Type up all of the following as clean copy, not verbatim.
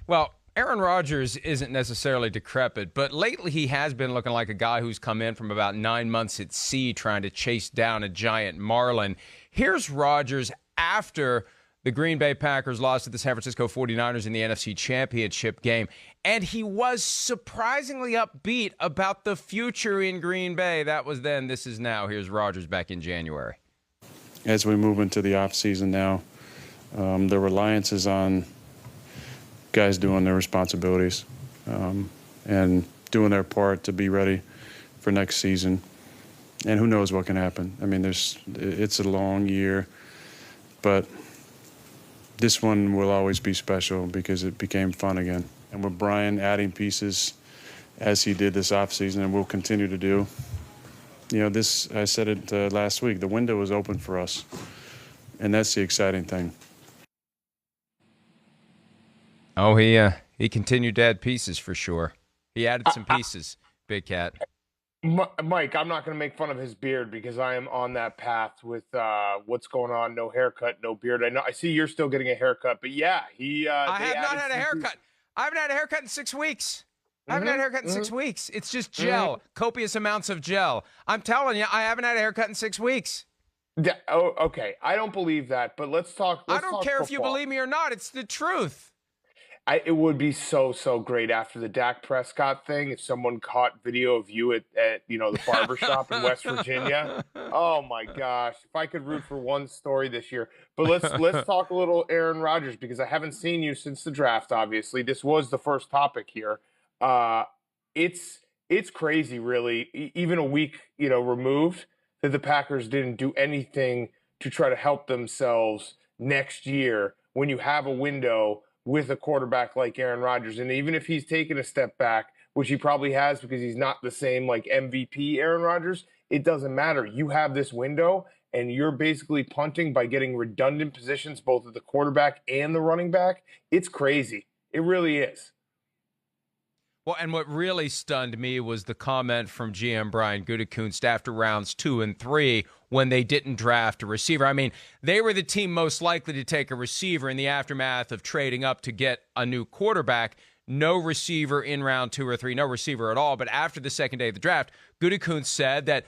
Well, Aaron Rodgers isn't necessarily decrepit, but lately he has been looking like a guy who's come in from about 9 months at sea trying to chase down a giant marlin. Here's Rodgers after the Green Bay Packers lost to the San Francisco 49ers in the NFC Championship game, and he was surprisingly upbeat about the future in Green Bay. That was then, this is now. Here's Rodgers back in January. As we move into the offseason now, the reliance is on guys doing their responsibilities and doing their part to be ready for next season. And who knows what can happen. I mean, it's a long year, but this one will always be special because it became fun again. And with Brian adding pieces as he did this offseason and will continue to do, I said it last week, the window is open for us. And that's the exciting thing. Oh, he continued to add pieces for sure. He added some pieces, Big Cat. Mike, I'm not going to make fun of his beard because I am on that path with what's going on. No haircut, no beard. I see you're still getting a haircut, but yeah, I have not had a haircut. I haven't had a haircut in 6 weeks. I haven't had a haircut in 6 weeks. It's just gel, copious amounts of gel. I'm telling you, I haven't had a haircut in 6 weeks. Yeah, oh, okay. I don't believe that, but let's talk. I don't care if you believe me or not. It's the truth. It would be so great after the Dak Prescott thing if someone caught video of you at the barbershop in West Virginia. Oh my gosh, if I could root for one story this year. But let's talk a little Aaron Rodgers because I haven't seen you since the draft. Obviously, this was the first topic here. It's crazy, really. Even a week removed, that the Packers didn't do anything to try to help themselves next year when you have a window with a quarterback like Aaron Rodgers. And even if he's taken a step back, which he probably has because he's not the same like MVP Aaron Rodgers, it doesn't matter. You have this window and you're basically punting by getting redundant positions both at the quarterback and the running back. It's crazy. It really is. Well, and what really stunned me was the comment from GM Brian Gutekunst after rounds 2 and 3 when they didn't draft a receiver. I mean, they were the team most likely to take a receiver in the aftermath of trading up to get a new quarterback. No receiver in round 2 or 3, no receiver at all. But after the second day of the draft, Gutekunst said that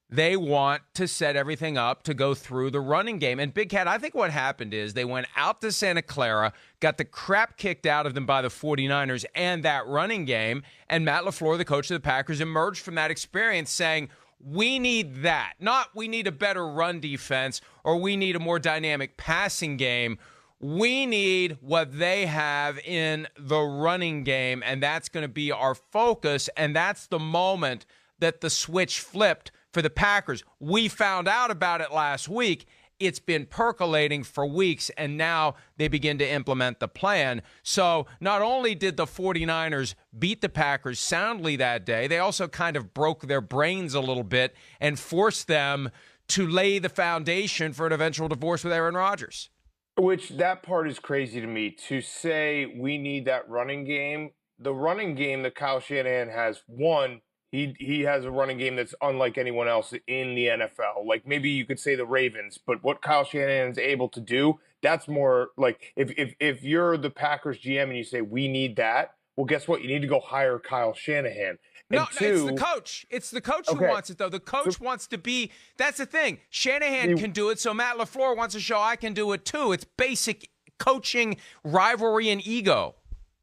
they want to set everything up to go through the running game. And Big Cat, I think what happened is they went out to Santa Clara, got the crap kicked out of them by the 49ers and that running game, and Matt LaFleur, the coach of the Packers, emerged from that experience saying, we need that. Not we need a better run defense or we need a more dynamic passing game. We need what they have in the running game, and that's going to be our focus, and that's the moment that the switch flipped for the Packers. We found out about it last week. It's been percolating for weeks, and now they begin to implement the plan. So not only did the 49ers beat the Packers soundly that day, they also kind of broke their brains a little bit and forced them to lay the foundation for an eventual divorce with Aaron Rodgers. Which that part is crazy to me, to say we need that running game. The running game that Kyle Shanahan has, one, He has a running game that's unlike anyone else in the NFL. Like maybe you could say the Ravens, but what Kyle Shanahan is able to do, that's more like if you're the Packers GM and you say we need that, well, guess what? You need to go hire Kyle Shanahan. No, it's the coach. It's the coach who wants it, though. The coach wants to be – that's the thing. Shanahan can do it, so Matt LaFleur wants to show I can do it too. It's basic coaching rivalry and ego.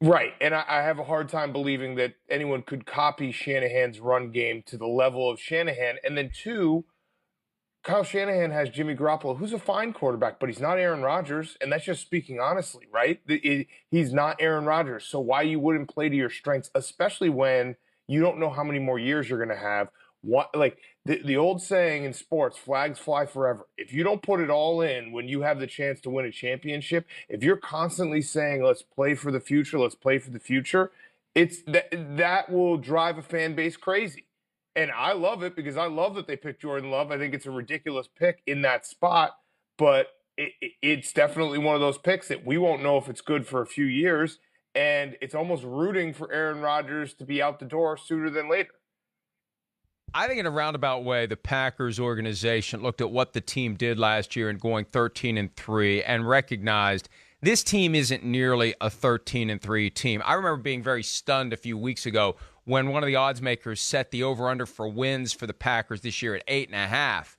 Right, and I have a hard time believing that anyone could copy Shanahan's run game to the level of Shanahan. And then two, Kyle Shanahan has Jimmy Garoppolo, who's a fine quarterback, but he's not Aaron Rodgers, and that's just speaking honestly, right? He's not Aaron Rodgers, so why you wouldn't play to your strengths, especially when you don't know how many more years you're going to have. What, like the old saying in sports, flags fly forever. If you don't put it all in when you have the chance to win a championship, if you're constantly saying, let's play for the future, it's that will drive a fan base crazy. And I love it because I love that they picked Jordan Love. I think it's a ridiculous pick in that spot, but it's definitely one of those picks that we won't know if it's good for a few years. And it's almost rooting for Aaron Rodgers to be out the door sooner than later. I think in a roundabout way, the Packers organization looked at what the team did last year and going 13-3 and recognized this team isn't nearly a 13-3 team. I remember being very stunned a few weeks ago when one of the odds makers set the over-under for wins for the Packers this year at 8.5.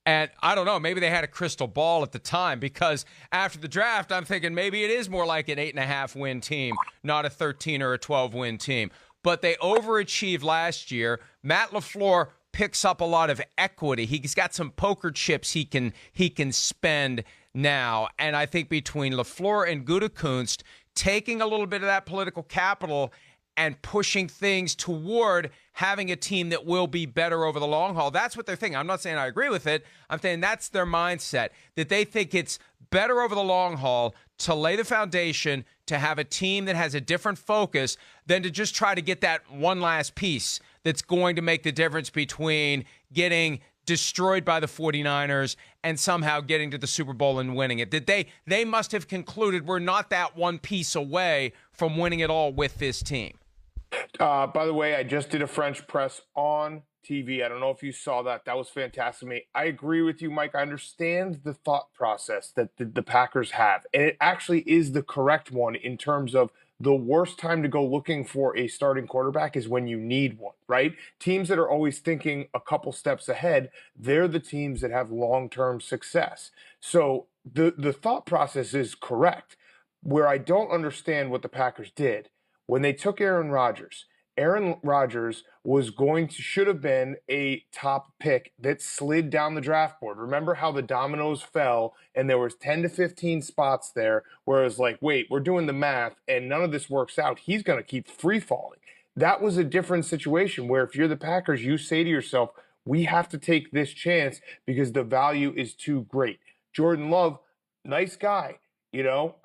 And I don't know, maybe they had a crystal ball at the time, because after the draft, I'm thinking maybe it is more like an 8.5 win team, not a 13 or a 12 win team. But they overachieved last year. Matt LaFleur picks up a lot of equity. He's got some poker chips he can spend now. And I think between LaFleur and Gutekunst taking a little bit of that political capital and pushing things toward having a team that will be better over the long haul. That's what they're thinking. I'm not saying I agree with it. I'm saying that's their mindset, that they think it's better over the long haul to lay the foundation to have a team that has a different focus than to just try to get that one last piece that's going to make the difference between getting destroyed by the 49ers and somehow getting to the Super Bowl and winning it. That they must have concluded we're not that one piece away from winning it all with this team. By the way, I just did a French press on TV. I don't know if you saw that. That was fantastic to me. I agree with you, Mike. I understand the thought process that the Packers have. And it actually is the correct one in terms of the worst time to go looking for a starting quarterback is when you need one, right? Teams that are always thinking a couple steps ahead, they're the teams that have long-term success. So the thought process is correct. Where I don't understand what the Packers did, when they took Aaron Rodgers should have been a top pick that slid down the draft board. Remember how the dominoes fell and there was 10 to 15 spots there where it was like, wait, we're doing the math and none of this works out. He's going to keep free falling. That was a different situation where if you're the Packers, you say to yourself, we have to take this chance because the value is too great. Jordan Love, nice guy. You know,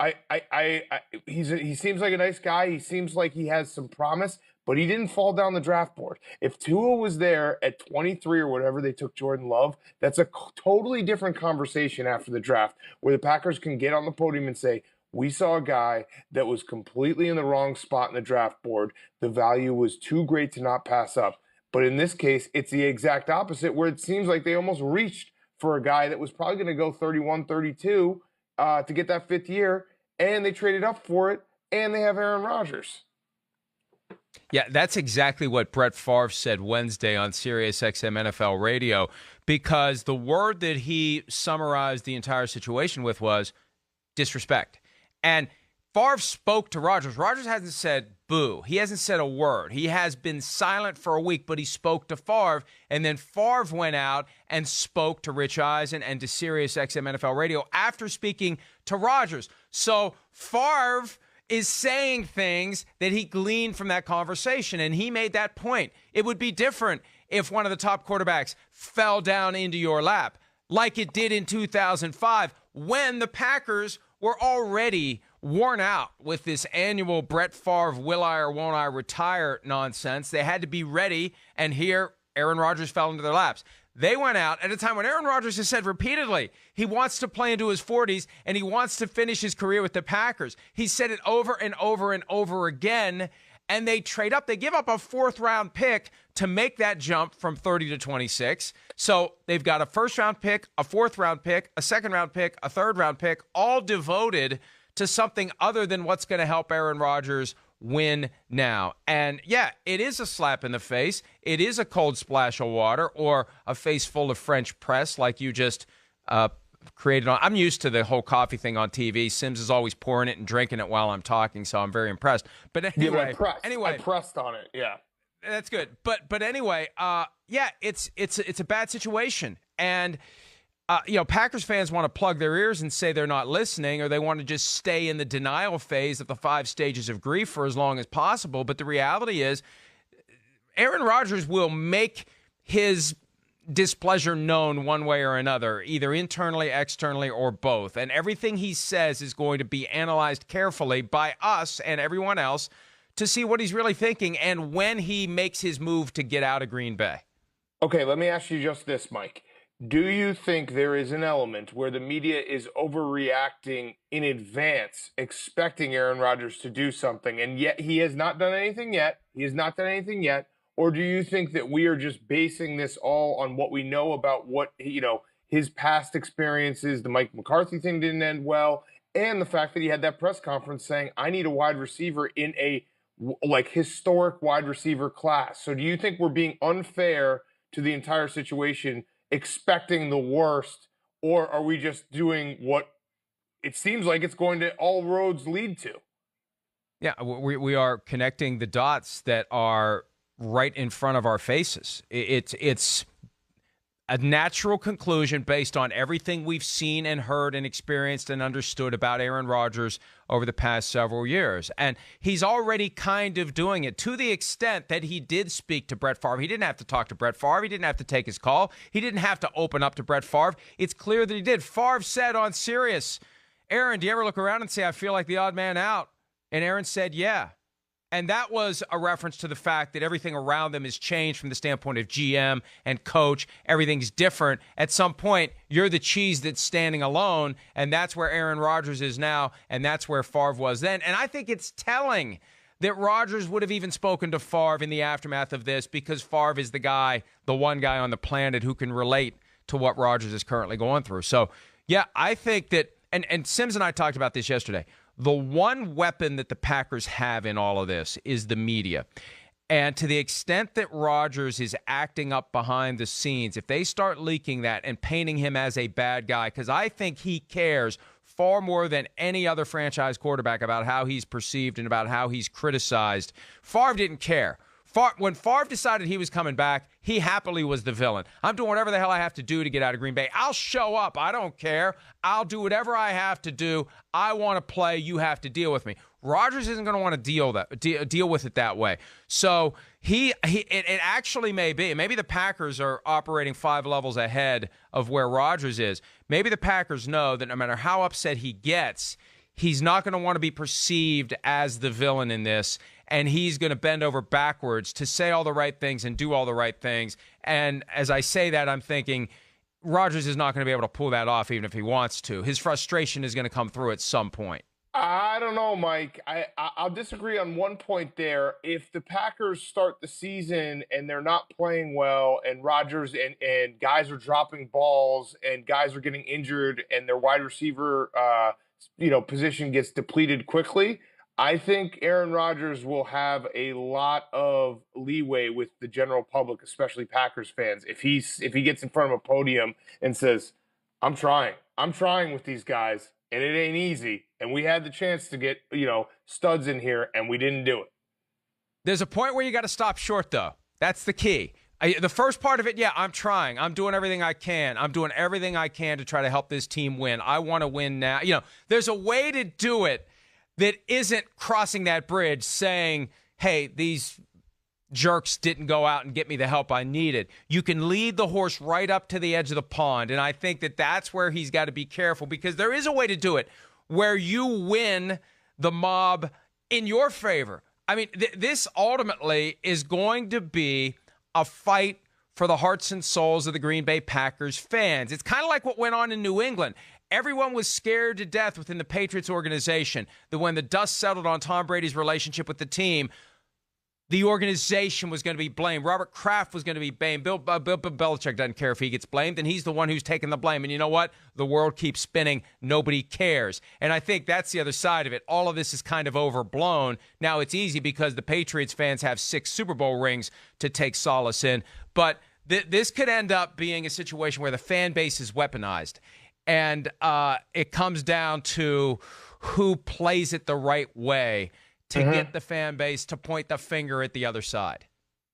he seems like a nice guy. He seems like he has some promise, but he didn't fall down the draft board. If Tua was there at 23 or whatever they took Jordan Love, that's a totally different conversation after the draft where the Packers can get on the podium and say, we saw a guy that was completely in the wrong spot in the draft board. The value was too great to not pass up. But in this case, it's the exact opposite where it seems like they almost reached for a guy that was probably going to go 31, 32 to get that fifth year, and they traded up for it, and they have Aaron Rodgers. Yeah, that's exactly what Brett Favre said Wednesday on SiriusXM NFL Radio, because the word that he summarized the entire situation with was disrespect. And Favre spoke to Rodgers. Rodgers hasn't said boo. He hasn't said a word. He has been silent for a week, but he spoke to Favre, and then Favre went out and spoke to Rich Eisen and to SiriusXM NFL Radio after speaking to Rodgers. So Favre is saying things that he gleaned from that conversation, and he made that point. It would be different if one of the top quarterbacks fell down into your lap, like it did in 2005 when the Packers were already worn out with this annual Brett Favre will I or won't I retire nonsense. They had to be ready, and here Aaron Rodgers fell into their laps. They went out at a time when Aaron Rodgers has said repeatedly he wants to play into his 40s and he wants to finish his career with the Packers. He said it over and over and over again, and they trade up. They give up a fourth-round pick to make that jump from 30 to 26. So they've got a first-round pick, a fourth-round pick, a second-round pick, a third-round pick, all devoted to something other than what's going to help Aaron Rodgers win now. And yeah, it is a slap in the face. It is a cold splash of water or a face full of French press like you just created on. I'm used to the whole coffee thing on TV. Sims is always pouring it and drinking it while I'm talking, so I'm very impressed. But anyway, I pressed on it. Yeah, that's good. But anyway, yeah, it's a bad situation. And Packers fans want to plug their ears and say they're not listening, or they want to just stay in the denial phase of the 5 stages of grief for as long as possible. But the reality is, Aaron Rodgers will make his displeasure known one way or another, either internally, externally, or both. And everything he says is going to be analyzed carefully by us and everyone else to see what he's really thinking and when he makes his move to get out of Green Bay. Okay, let me ask you just this, Mike. Do you think there is an element where the media is overreacting in advance, expecting Aaron Rodgers to do something, and yet he has not done anything yet? Or do you think that we are just basing this all on what we know about what, his past experiences? The Mike McCarthy thing didn't end well, and the fact that he had that press conference saying, I need a wide receiver in a historic wide receiver class. So do you think we're being unfair to the entire situation, expecting the worst, or are we just doing what it seems like it's going to all roads lead to? Yeah, we are connecting the dots that are right in front of our faces. It's a natural conclusion based on everything we've seen and heard and experienced and understood about Aaron Rodgers over the past several years. And he's already kind of doing it to the extent that he did speak to Brett Favre. He didn't have to talk to Brett Favre. He didn't have to take his call. He didn't have to open up to Brett Favre. It's clear that he did. Favre said on Sirius, Aaron, do you ever look around and say, I feel like the odd man out? And Aaron said, yeah. And that was a reference to the fact that everything around them has changed from the standpoint of GM and coach. Everything's different. At some point, you're the cheese that's standing alone, and that's where Aaron Rodgers is now, and that's where Favre was then. And I think it's telling that Rodgers would have even spoken to Favre in the aftermath of this, because Favre is the guy, the one guy on the planet who can relate to what Rodgers is currently going through. So, yeah, I think that, and Sims and I talked about this yesterday, the one weapon that the Packers have in all of this is the media. And to the extent that Rodgers is acting up behind the scenes, if they start leaking that and painting him as a bad guy, because I think he cares far more than any other franchise quarterback about how he's perceived and about how he's criticized. Favre didn't care. When Favre decided he was coming back, he happily was the villain. I'm doing whatever the hell I have to do to get out of Green Bay. I'll show up. I don't care. I'll do whatever I have to do. I want to play. You have to deal with me. Rodgers isn't going to want to deal with it that way. So it actually may be. Maybe the Packers are operating 5 levels ahead of where Rodgers is. Maybe the Packers know that no matter how upset he gets, he's not going to want to be perceived as the villain in this. And he's going to bend over backwards to say all the right things and do all the right things. And as I say that, I'm thinking Rodgers is not going to be able to pull that off even if he wants to. His frustration is going to come through at some point. I don't know, Mike. I'll disagree on one point there. If the Packers start the season and they're not playing well, and Rodgers and guys are dropping balls and guys are getting injured and their wide receiver position gets depleted quickly, I think Aaron Rodgers will have a lot of leeway with the general public, especially Packers fans, if he gets in front of a podium and says, I'm trying with these guys, and it ain't easy, and we had the chance to get studs in here, and we didn't do it. There's a point where you got to stop short, though. That's the key. The first part of it, yeah, I'm trying. I'm doing everything I can. I'm doing everything I can to try to help this team win. I want to win now. There's a way to do it that isn't crossing that bridge saying, hey, these jerks didn't go out and get me the help I needed. You can lead the horse right up to the edge of the pond, and I think that that's where he's got to be careful, because there is a way to do it where you win the mob in your favor. I mean, this ultimately is going to be a fight for the hearts and souls of the Green Bay Packers fans. It's kind of like what went on in New England. Everyone was scared to death within the Patriots organization that when the dust settled on Tom Brady's relationship with the team, the organization was going to be blamed. Robert Kraft was going to be blamed. Bill Belichick doesn't care if he gets blamed, and he's the one who's taking the blame. And you know what? The world keeps spinning. Nobody cares. And I think that's the other side of it. All of this is kind of overblown. Now, it's easy because the Patriots fans have 6 Super Bowl rings to take solace in. But this could end up being a situation where the fan base is weaponized. And it comes down to who plays it the right way to get the fan base to point the finger at the other side.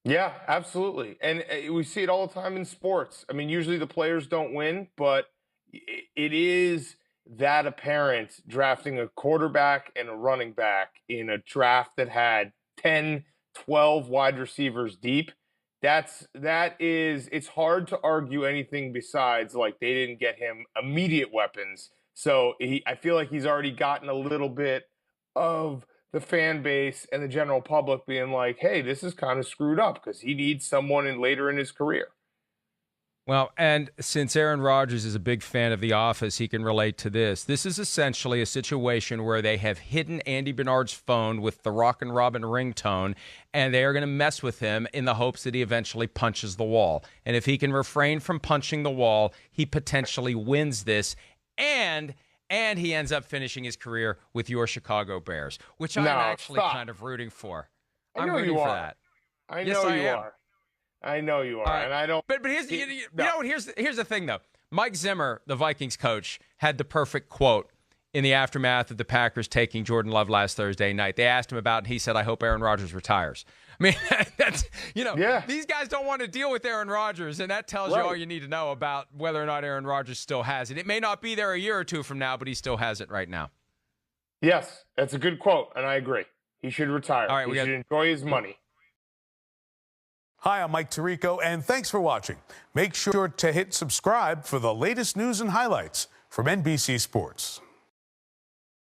Yeah, absolutely. And we see it all the time in sports. I mean, usually the players don't win, but it is that apparent drafting a quarterback and a running back in a draft that had 10, 12 wide receivers deep. It's hard to argue anything besides like they didn't get him immediate weapons. So I feel like he's already gotten a little bit of the fan base and the general public being like, hey, this is kind of screwed up because he needs someone later in his career. Well, and since Aaron Rodgers is a big fan of The Office, he can relate to this. This is essentially a situation where they have hidden Andy Bernard's phone with the Rockin' Robin ringtone, and they are going to mess with him in the hopes that he eventually punches the wall. And if he can refrain from punching the wall, he potentially wins this. And and he ends up finishing his career with your Chicago Bears, which I'm actually kind of rooting for. I'm rooting for that. I know you are. I know you are, and I don't. But here's here's the thing though. Mike Zimmer, the Vikings coach, had the perfect quote in the aftermath of the Packers taking Jordan Love last Thursday night. They asked him about it, and he said, "I hope Aaron Rodgers retires." I mean, that's these guys don't want to deal with Aaron Rodgers, and that tells you all you need to know about whether or not Aaron Rodgers still has it. It may not be there a year or two from now, but he still has it right now. Yes, that's a good quote, and I agree. He should retire. All right, he should enjoy his money. Hi, I'm Mike Tirico, and thanks for watching. Make sure to hit subscribe for the latest news and highlights from NBC Sports.